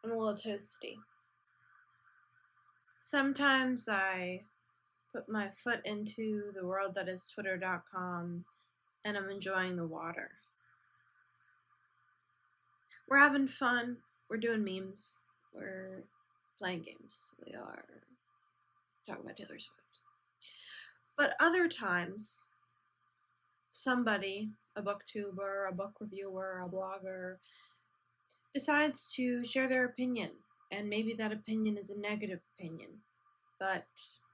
I'm a little toasty. Sometimes I put my foot into the world that is Twitter.com and I'm enjoying the water. We're having fun. We're doing memes. We're playing games. We are talking about Taylor Swift. But other times, somebody, a booktuber, a book reviewer, a blogger, decides to share their opinion. And maybe that opinion is a negative opinion. But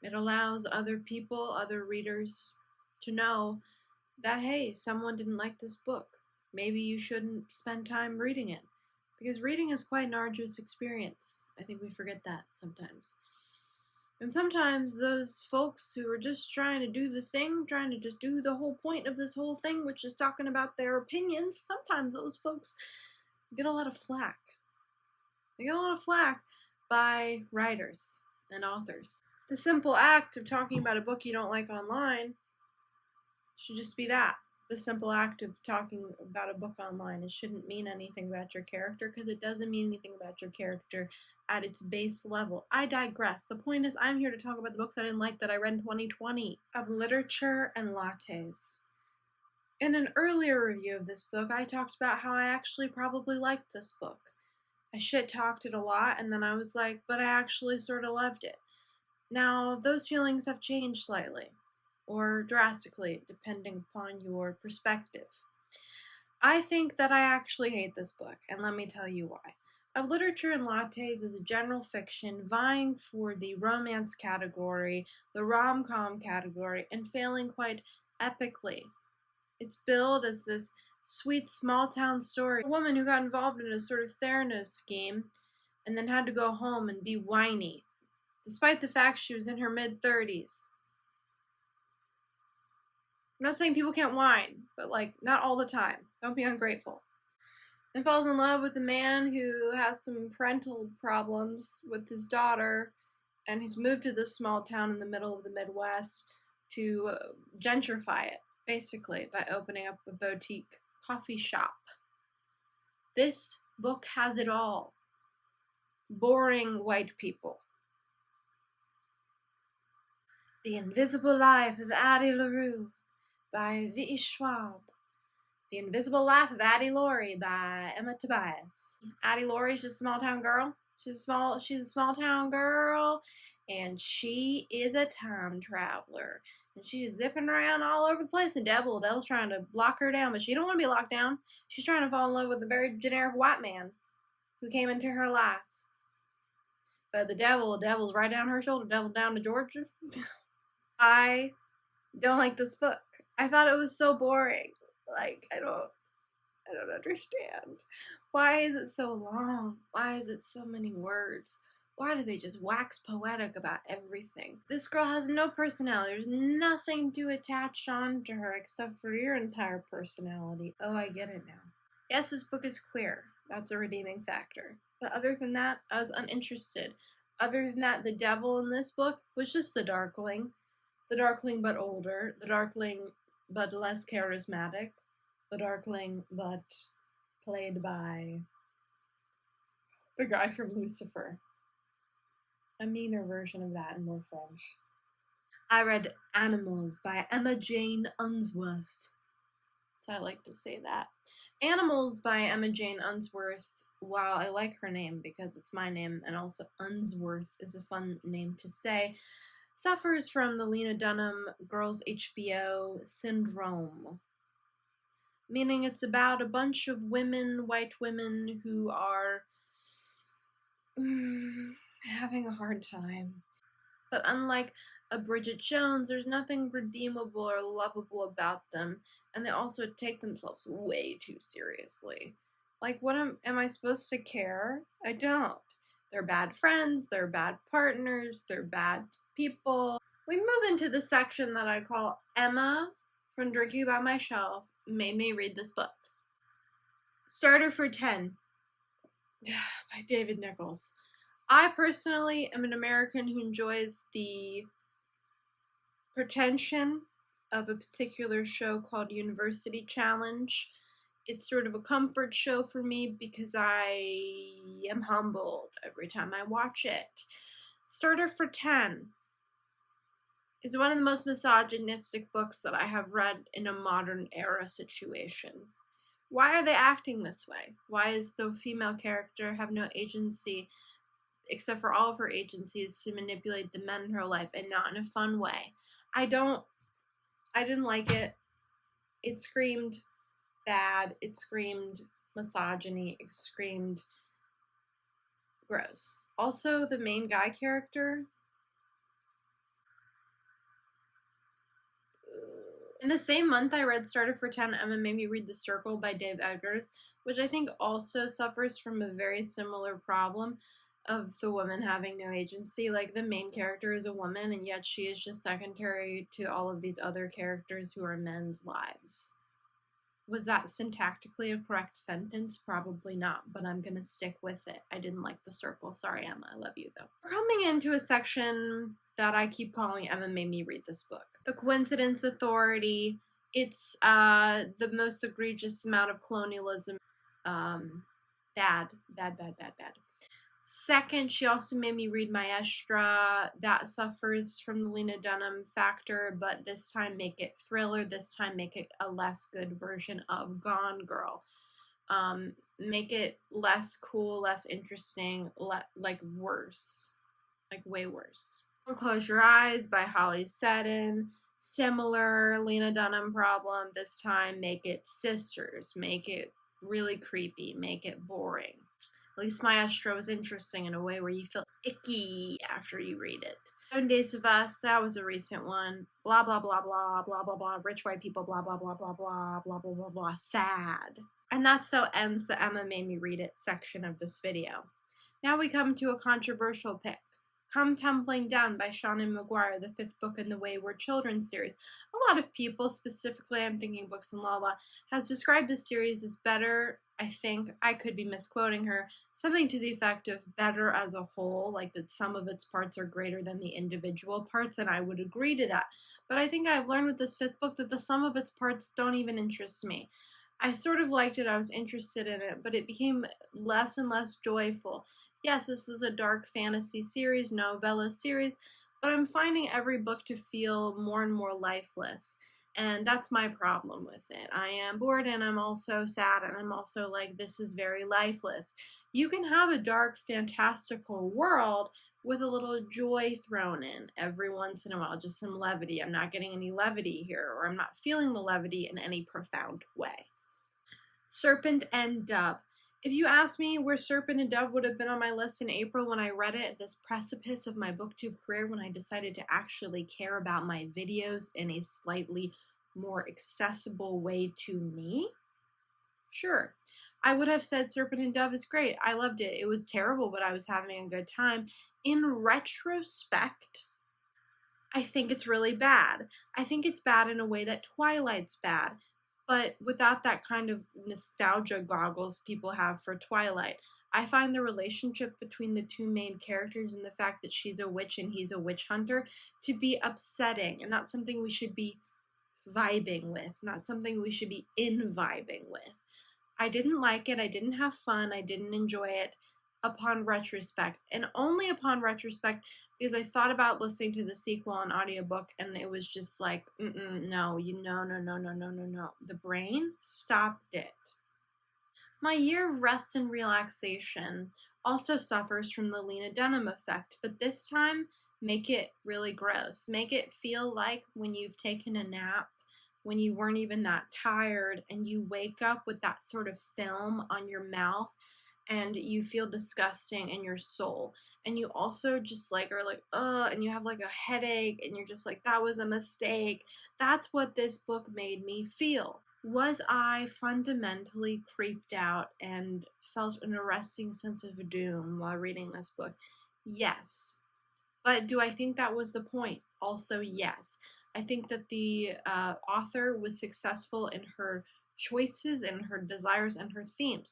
it allows other people, other readers, to know that, hey, someone didn't like this book. Maybe you shouldn't spend time reading it. Because reading is quite an arduous experience. I think we forget that sometimes. And sometimes those folks who are just trying to do the thing, trying to just do the whole point of this whole thing, which is talking about their opinions, sometimes those folks get a lot of flack. They get a lot of flack by writers and authors. The simple act of talking about a book you don't like online should just be that. The simple act of talking about a book online. It shouldn't mean anything about your character, because it doesn't mean anything about your character at its base level. I digress. The point is, I'm here to talk about the books I didn't like that I read in 2020. Of literature and lattes. In an earlier review of this book, I talked about how I actually probably liked this book. I shit-talked it a lot, and then I was like, but I actually sort of loved it. Now, those feelings have changed slightly, or drastically, depending upon your perspective. I think that I actually hate this book, and let me tell you why. Of Literature and Lattes is a general fiction vying for the romance category, the rom-com category, and failing quite epically. It's billed as this sweet small-town story. A woman who got involved in a sort of Theranos scheme and then had to go home and be whiny, despite the fact she was in her mid-30s. I'm not saying people can't whine, but not all the time. Don't be ungrateful. And falls in love with a man who has some parental problems with his daughter, and he's moved to this small town in the middle of the Midwest to gentrify it, basically, by opening up a boutique coffee shop. This book has it all. Boring white people. The Invisible Life of Addie LaRue by V. Schwab. The Invisible Life of Addie Laurie by Emma Tobias. Addie Laurie's just a small town girl. She's a small town girl, and she is a time traveler. And she's zipping around all over the place, and Devil's trying to lock her down, but she don't want to be locked down. She's trying to fall in love with a very generic white man who came into her life. But the devil's right down her shoulder, devil down to Georgia. I don't like this book. I thought it was so boring. I don't understand. Why is it so long? Why is it so many words? Why do they just wax poetic about everything? This girl has no personality. There's nothing to attach on to her except for your entire personality. Oh, I get it now. Yes, this book is queer. That's a redeeming factor. But other than that, I was uninterested. Other than that, the devil in this book was just the Darkling. The Darkling but older. The Darkling but less charismatic. The Darkling but played by the guy from Lucifer. A meaner version of that and more French. I read Animals by Emma Jane Unsworth. So I like to say that. Animals by Emma Jane Unsworth, while I like her name because it's my name, and also Unsworth is a fun name to say, suffers from the Lena Dunham Girls HBO syndrome. Meaning it's about a bunch of women, white women, who are having a hard time. But unlike a Bridget Jones, there's nothing redeemable or lovable about them, and they also take themselves way too seriously. What am I supposed to care? I don't. They're bad friends, they're bad partners, they're bad people. We move into the section that I call Emma from Drinking by My Shelf made me read this book. Starter for 10 by David Nichols. I personally am an American who enjoys the pretension of a particular show called University Challenge. It's sort of a comfort show for me because I am humbled every time I watch it. Starter for 10 is one of the most misogynistic books that I have read in a modern era situation. Why are they acting this way? Why does the female character have no agency, except for all of her agencies to manipulate the men in her life, and not in a fun way? I didn't like it. It screamed bad. It screamed misogyny. It screamed gross. Also, the main guy character. In the same month, I read Starter for 10, Emma Made Me Read The Circle by Dave Eggers, which I think also suffers from a very similar problem of the woman having no agency. Like, the main character is a woman, and yet she is just secondary to all of these other characters who are men's lives. Was that syntactically a correct sentence? Probably not, but I'm gonna stick with it. I didn't like The Circle. Sorry, Emma. I love you, though. We're coming into a section that I keep calling Emma Made Me Read This Book. The Coincidence Authority. It's the most egregious amount of colonialism. Bad. Second, she also made me read Maestra. That suffers from the Lena Dunham factor, but this time make it thriller. This time make it a less good version of Gone Girl. Make it less cool, less interesting, like worse. Like way worse. Close Your Eyes by Holly Seddon. Similar Lena Dunham problem. This time make it sisters. Make it really creepy. Make it boring. At least Maestro was interesting in a way where you feel icky after you read it. 7 Days of Us, that was a recent one. Blah, blah, blah, blah, blah, blah, blah. Rich white people, blah, blah, blah, blah, blah, blah, blah, blah, blah. Sad. And that so ends the Emma Made Me Read It section of this video. Now we come to a controversial pick. Come Tumbling Down by Seanan McGuire, the 5th book in the Wayward Children series. A lot of people, specifically I'm thinking Books and Lala, has described this series as better, I think, I could be misquoting her, something to the effect of better as a whole, like that some of its parts are greater than the individual parts, and I would agree to that. But I think I've learned with this 5th book that the sum of its parts don't even interest me. I sort of liked it, I was interested in it, but it became less and less joyful. Yes, this is a dark fantasy series, novella series, but I'm finding every book to feel more and more lifeless. And that's my problem with it. I am bored and I'm also sad and I'm also like, this is very lifeless. You can have a dark, fantastical world with a little joy thrown in every once in a while, just some levity. I'm not getting any levity here, or I'm not feeling the levity in any profound way. Serpent and Dove. If you asked me where Serpent and Dove would have been on my list in April when I read it at this precipice of my booktube career, when I decided to actually care about my videos in a slightly more accessible way to me, sure. I would have said Serpent and Dove is great. I loved it. It was terrible, but I was having a good time. In retrospect, I think it's really bad. I think it's bad in a way that Twilight's bad, but without that kind of nostalgia goggles people have for Twilight. I find the relationship between the two main characters and the fact that she's a witch and he's a witch hunter to be upsetting, and not something we should be vibing with, not something we should be vibing with. I didn't like it, I didn't have fun, I didn't enjoy it upon retrospect, and only upon retrospect because I thought about listening to the sequel on audiobook and it was just like, no. The brain stopped it. My year of rest and relaxation also suffers from the Lena Dunham effect, but this time, make it really gross. Make it feel like when you've taken a nap, when you weren't even that tired, and you wake up with that sort of film on your mouth, and you feel disgusting in your soul. And you also just like are like, and you have like a headache, and you're just like, that was a mistake. That's what this book made me feel. Was I fundamentally creeped out and felt an arresting sense of doom while reading this book? Yes. But do I think that was the point? Also, yes. I think that the author was successful in her choices and her desires and her themes.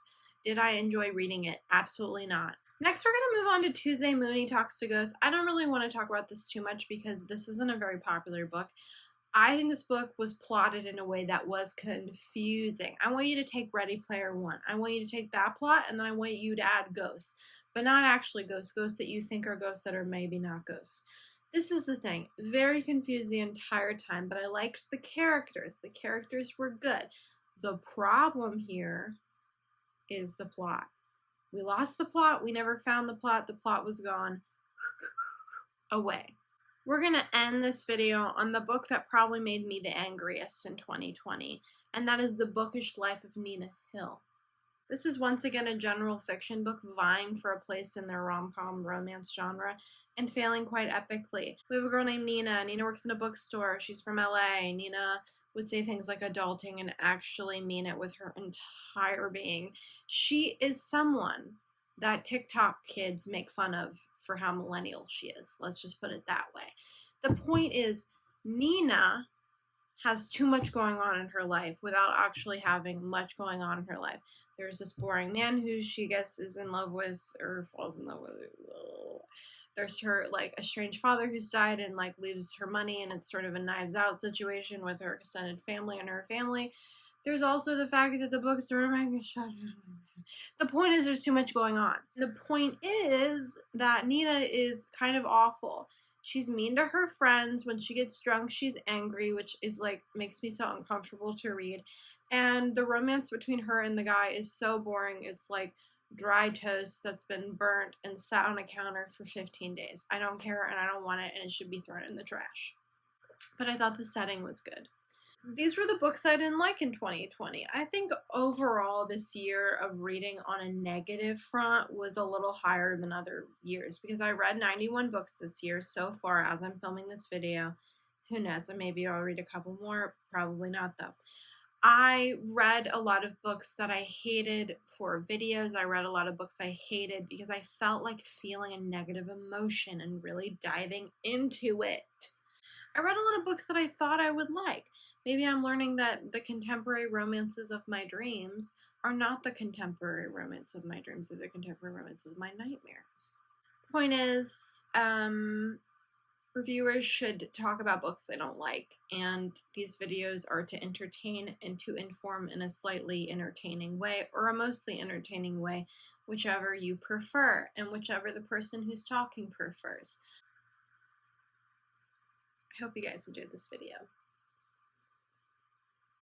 Did I enjoy reading it? Absolutely not. Next, we're going to move on to Tuesday Mooney Talks to Ghosts. I don't really want to talk about this too much because this isn't a very popular book. I think this book was plotted in a way that was confusing. I want you to take Ready Player One. I want you to take that plot, and then I want you to add ghosts, but not actually ghosts, ghosts that you think are ghosts that are maybe not ghosts. This is the thing. Very confused the entire time, but I liked the characters. The characters were good. The problem here is the plot. We lost the plot. We never found the plot. The plot was gone away. We're going to end this video on the book that probably made me the angriest in 2020, and that is The Bookish Life of Nina Hill. This is once again a general fiction book vying for a place in their rom-com romance genre and failing quite epically. We have a girl named Nina. Nina works in a bookstore. She's from LA. Nina would say things like adulting and actually mean it with her entire being. She is someone that TikTok kids make fun of for how millennial she is. Let's just put it that way. The point is, Nina has too much going on in her life without actually having much going on in her life. There's this boring man who she gets is in love with or falls in love with. There's her like estranged father who's died and like leaves her money, and it's sort of a Knives Out situation with her extended family and her family. There's also the fact that the book's the point is there's too much going on. The point is that Nina is kind of awful. She's mean to her friends. When she gets drunk, she's angry, which is like makes me so uncomfortable to read. And the romance between her and the guy is so boring. It's like dry toast that's been burnt and sat on a counter for 15 days. I don't care and I don't want it, and it should be thrown in the trash. But I thought the setting was good. These were the books I didn't like in 2020. I think overall this year of reading on a negative front was a little higher than other years because I read 91 books this year so far as I'm filming this video. Who knows, maybe I'll read a couple more, probably not though. I read a lot of books that I hated for videos. I read a lot of books I hated because I felt like feeling a negative emotion and really diving into it. I read a lot of books that I thought I would like. Maybe I'm learning that the contemporary romances of my dreams are not the contemporary romance of my dreams, they're the contemporary romances of my nightmares. Point is, reviewers should talk about books they don't like, and these videos are to entertain and to inform in a slightly entertaining way, or a mostly entertaining way, whichever you prefer, and whichever the person who's talking prefers. I hope you guys enjoyed this video.